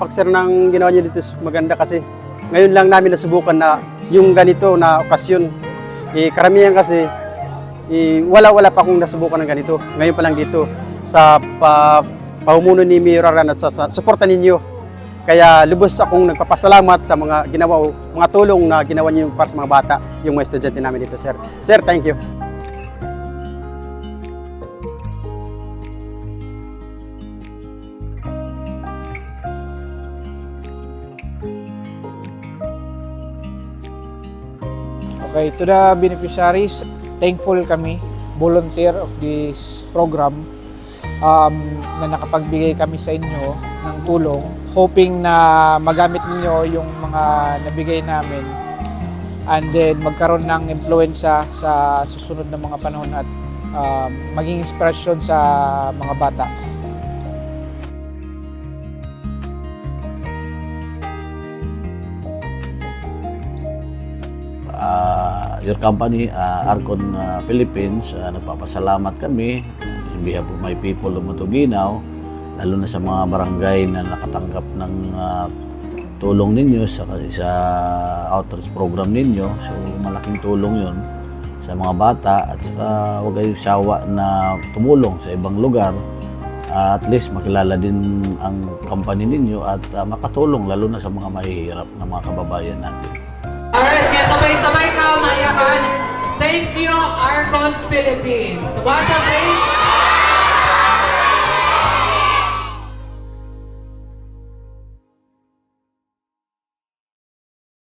palakpak sir ng ginawa niyo dito, maganda kasi ngayon lang namin nasubukan na yung ganito na okasyon. Karamihan kasi wala pa akong nasubukan ng ganito. Ngayon pa lang dito sa pamumuno ni Mayor Aran at sa suporta ninyo. Kaya lubos akong nagpapasalamat sa mga ginawa, mga tulong na ginawa niyo para sa mga bata, yung mga estudyante namin dito, sir. Sir, thank you. Okay, to the beneficiaries, thankful kami, volunteer of this program, na nakapagbigay kami sa inyo ng tulong, hoping na magamit ninyo yung mga nabigay namin and then magkaroon ng impluwensya sa susunod na mga panahon at maging inspirasyon sa mga bata. Your company, Arcon Philippines, nagpapasalamat kami in behalf of my people of Matuguinaw, lalo na sa mga barangay na nakatanggap ng tulong ninyo sa outreach program ninyo. So malaking tulong yun sa mga bata at huwag kayong sawa na tumulong sa ibang lugar. At least makilala din ang company ninyo at makatulong lalo na sa mga mahihirap na mga kababayan natin. Alright, kaya sabay-sabay ka, mayakan. Thank you, Arcon Philippines. What a great